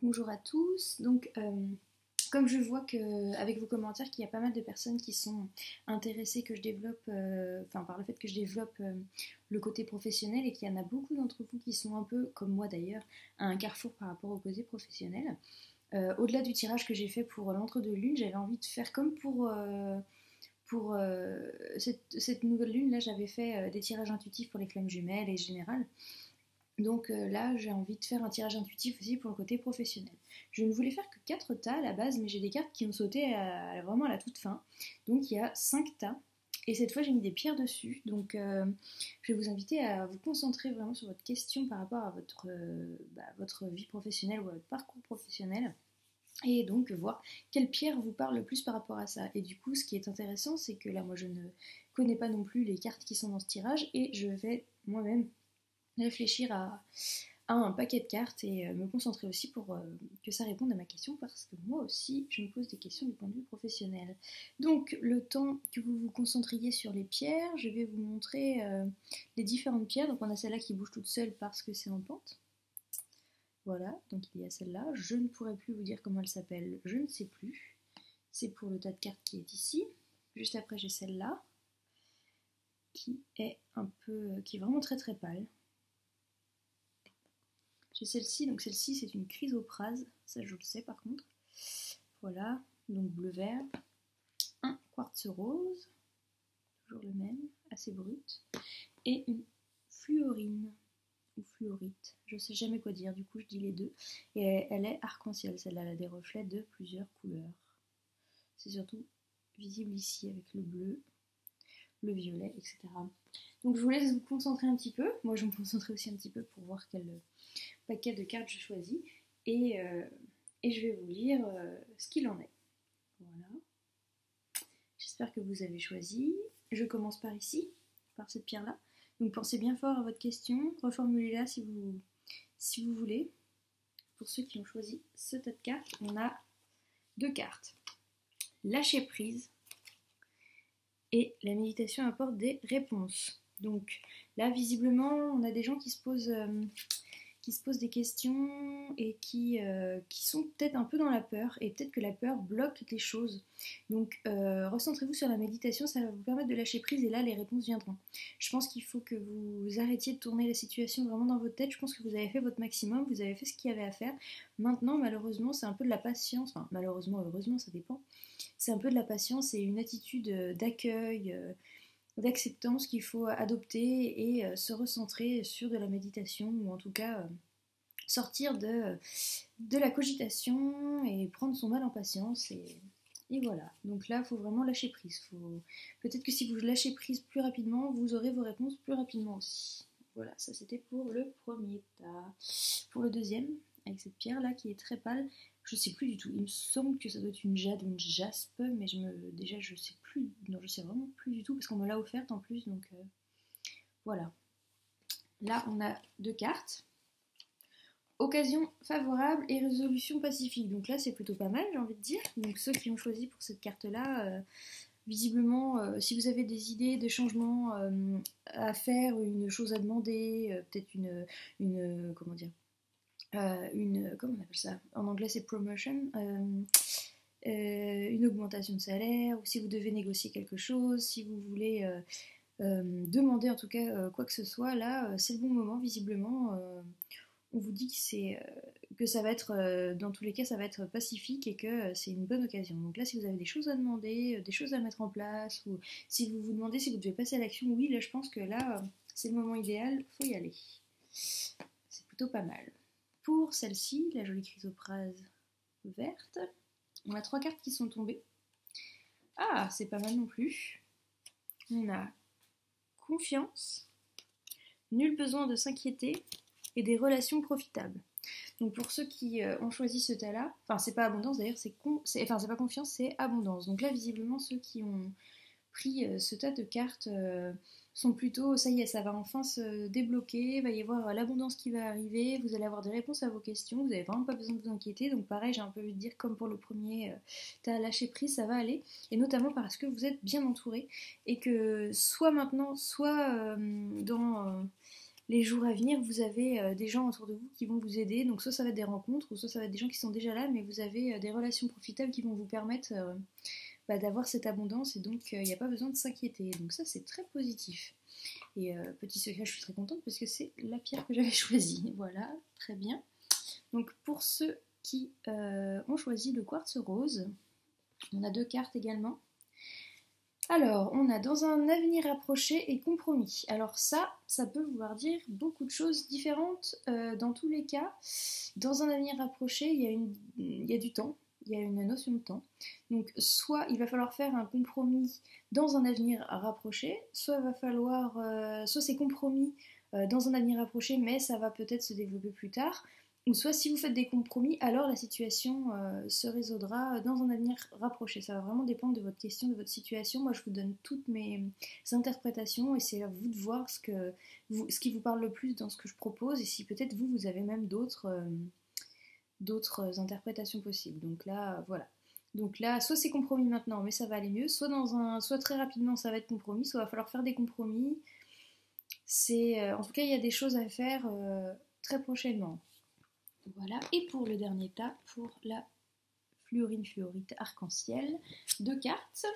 Bonjour à tous. Comme je vois avec vos commentaires qu'il y a pas mal de personnes qui sont intéressées que je développe, par le fait que je développe le côté professionnel et qu'il y en a beaucoup d'entre vous qui sont un peu, comme moi d'ailleurs, à un carrefour par rapport au côté professionnel. Au-delà du tirage que j'ai fait pour l'entre-deux lunes, j'avais envie de faire comme pour cette nouvelle lune. Là, j'avais fait des tirages intuitifs pour les flammes jumelles et générales. Là, j'ai envie de faire un tirage intuitif aussi pour le côté professionnel. Je ne voulais faire que 4 tas à la base, mais j'ai des cartes qui ont sauté vraiment à la toute fin. Donc il y a 5 tas. Et cette fois, j'ai mis des pierres dessus. Je vais vous inviter à vous concentrer vraiment sur votre question par rapport à votre vie professionnelle ou à votre parcours professionnel. Et donc voir quelle pierre vous parle le plus par rapport à ça. Et du coup, ce qui est intéressant, c'est que là, moi, je ne connais pas non plus les cartes qui sont dans ce tirage. Et je vais moi-même réfléchir à un paquet de cartes et me concentrer aussi pour que ça réponde à ma question, parce que moi aussi je me pose des questions du point de vue professionnel. Donc le temps que vous vous concentriez sur les pierres, je vais vous montrer les différentes pierres. Donc on a celle-là qui bouge toute seule parce que c'est en pente. Voilà, donc il y a celle-là. Je ne pourrais plus vous dire comment elle s'appelle, je ne sais plus. C'est pour le tas de cartes qui est ici. Juste après j'ai celle-là qui est vraiment très très pâle. J'ai celle-ci, donc celle-ci c'est une chrysoprase, ça je le sais par contre. Voilà, donc bleu-vert. Un quartz rose, toujours le même, assez brut. Et une fluorine, ou fluorite, je sais jamais quoi dire, du coup je dis les deux. Et elle est arc-en-ciel, celle-là, elle a des reflets de plusieurs couleurs. C'est surtout visible ici avec le bleu, le violet, etc. Donc je vous laisse vous concentrer un petit peu. Moi je vais me concentrer aussi un petit peu pour voir quel paquet de cartes je choisis et je vais vous lire ce qu'il en est. Voilà. J'espère que vous avez choisi. Je commence par ici, par cette pierre-là. Donc pensez bien fort à votre question, reformulez-la si vous voulez. Pour ceux qui ont choisi ce tas de cartes, on a 2 cartes. Lâcher prise et la méditation apporte des réponses. Donc là, visiblement, on a des gens qui se posent des questions et qui sont peut-être un peu dans la peur, et peut-être que la peur bloque les choses. Donc recentrez-vous sur la méditation, ça va vous permettre de lâcher prise et là les réponses viendront. Je pense qu'il faut que vous arrêtiez de tourner la situation vraiment dans votre tête. Je pense que vous avez fait votre maximum, vous avez fait ce qu'il y avait à faire. Maintenant, malheureusement, c'est un peu de la patience, enfin malheureusement, heureusement, ça dépend. C'est un peu de la patience et une attitude d'accueil, d'acceptance qu'il faut adopter et se recentrer sur de la méditation, ou en tout cas sortir de la cogitation et prendre son mal en patience et voilà. Donc là, il faut vraiment lâcher prise. Peut-être que si vous lâchez prise plus rapidement, vous aurez vos réponses plus rapidement aussi. Voilà, ça c'était pour le premier tas. Pour le deuxième, avec cette pierre là qui est très pâle, je sais plus du tout. Il me semble que ça doit être une jade ou une jaspe, mais déjà je sais plus. Non, je sais vraiment plus du tout parce qu'on me l'a offerte en plus. Donc voilà. Là, on a 2 cartes. Occasion favorable et résolution pacifique. Donc là, c'est plutôt pas mal, j'ai envie de dire. Donc ceux qui ont choisi pour cette carte-là, visiblement, si vous avez des idées de changements à faire, une chose à demander, peut-être comment dire, comment on appelle ça? En anglais, c'est promotion. Une augmentation de salaire, ou si vous devez négocier quelque chose, si vous voulez demander en tout cas quoi que ce soit, là, c'est le bon moment, visiblement. On vous dit que ça va être, dans tous les cas, ça va être pacifique et que c'est une bonne occasion. Donc là, si vous avez des choses à demander, des choses à mettre en place, ou si vous vous demandez si vous devez passer à l'action, oui, là, je pense que là, c'est le moment idéal, faut y aller. C'est plutôt pas mal. Pour celle-ci, la jolie chrysoprase verte, on a 3 cartes qui sont tombées. Ah, c'est pas mal non plus. On a confiance, nul besoin de s'inquiéter, et des relations profitables. Donc pour ceux qui ont choisi ce tas-là, enfin c'est pas abondance d'ailleurs, c'est pas confiance, c'est abondance. Donc là visiblement ceux qui ont pris ce tas de cartes sont plutôt, ça y est, ça va enfin se débloquer, il va y avoir l'abondance qui va arriver, vous allez avoir des réponses à vos questions, vous n'avez vraiment pas besoin de vous inquiéter. Donc pareil, j'ai un peu envie de dire comme pour le premier, t'as lâché prise, ça va aller, et notamment parce que vous êtes bien entouré, et que soit maintenant, soit les jours à venir, vous avez des gens autour de vous qui vont vous aider. Donc soit ça va être des rencontres, ou soit ça va être des gens qui sont déjà là, mais vous avez des relations profitables qui vont vous permettre d'avoir cette abondance, et donc il n'y a pas besoin de s'inquiéter. Donc ça, c'est très positif. Et petit secret, je suis très contente parce que c'est la pierre que j'avais choisie. Voilà, très bien. Donc pour ceux qui ont choisi le quartz rose, on a 2 cartes également. Alors, on a dans un avenir approché et compromis. Alors ça peut vouloir dire beaucoup de choses différentes dans tous les cas. Dans un avenir approché, il y a du temps, il y a une notion de temps. Donc soit il va falloir faire un compromis dans un avenir rapproché, soit il va falloir, soit c'est compromis dans un avenir approché, mais ça va peut-être se développer plus tard. Ou soit si vous faites des compromis, alors la situation se résoudra dans un avenir rapproché. Ça va vraiment dépendre de votre question, de votre situation. Moi, je vous donne toutes mes interprétations et c'est à vous de voir ce qui vous parle le plus dans ce que je propose, et si peut-être vous avez même d'autres interprétations possibles. Donc là, voilà. Donc là, soit c'est compromis maintenant, mais ça va aller mieux, soit très rapidement ça va être compromis, soit il va falloir faire des compromis. En tout cas, il y a des choses à faire très prochainement. Voilà, et pour le dernier tas, pour la fluorite arc-en-ciel, 2 cartes.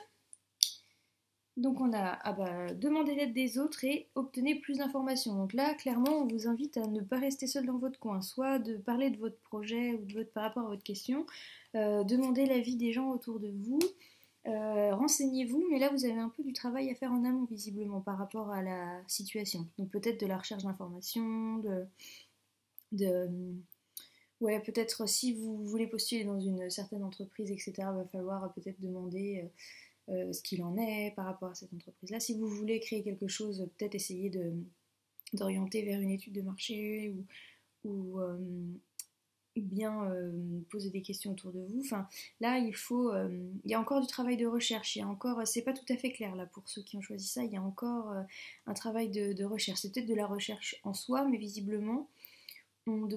Donc on a demander l'aide des autres et obtenir plus d'informations. Donc là, clairement, on vous invite à ne pas rester seul dans votre coin, soit de parler de votre projet ou par rapport à votre question, demander l'avis des gens autour de vous, renseignez-vous, mais là vous avez un peu du travail à faire en amont visiblement par rapport à la situation. Donc peut-être de la recherche d'informations, ouais, peut-être si vous voulez postuler dans une certaine entreprise, etc., il va falloir peut-être demander ce qu'il en est par rapport à cette entreprise-là. Si vous voulez créer quelque chose, peut-être essayer d'orienter vers une étude de marché ou bien poser des questions autour de vous. Enfin, là, il y a encore du travail de recherche. C'est pas tout à fait clair là pour ceux qui ont choisi ça. Il y a encore un travail de recherche. C'est peut-être de la recherche en soi, mais visiblement, on vous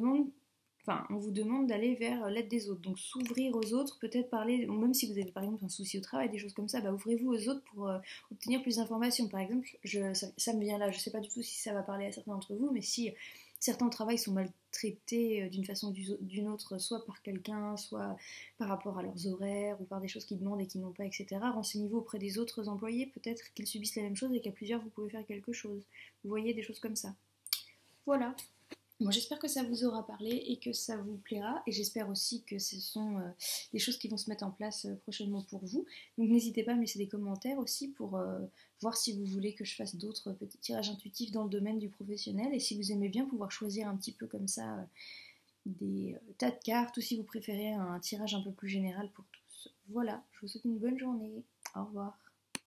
demande d'aller vers l'aide des autres. Donc s'ouvrir aux autres, peut-être parler, même si vous avez par exemple un souci au travail, des choses comme ça, ouvrez-vous aux autres pour obtenir plus d'informations. Par exemple, ça me vient là, je ne sais pas du tout si ça va parler à certains d'entre vous, mais si certains au travail sont maltraités d'une façon ou d'une autre, soit par quelqu'un, soit par rapport à leurs horaires, ou par des choses qu'ils demandent et qu'ils n'ont pas, etc., renseignez-vous auprès des autres employés, peut-être qu'ils subissent la même chose et qu'à plusieurs vous pouvez faire quelque chose. Vous voyez, des choses comme ça. Voilà. Bon, j'espère que ça vous aura parlé et que ça vous plaira, et j'espère aussi que ce sont des choses qui vont se mettre en place prochainement pour vous. Donc n'hésitez pas à me laisser des commentaires aussi pour voir si vous voulez que je fasse d'autres petits tirages intuitifs dans le domaine du professionnel, et si vous aimez bien pouvoir choisir un petit peu comme ça des tas de cartes, ou si vous préférez un tirage un peu plus général pour tous. Voilà, je vous souhaite une bonne journée. Au revoir.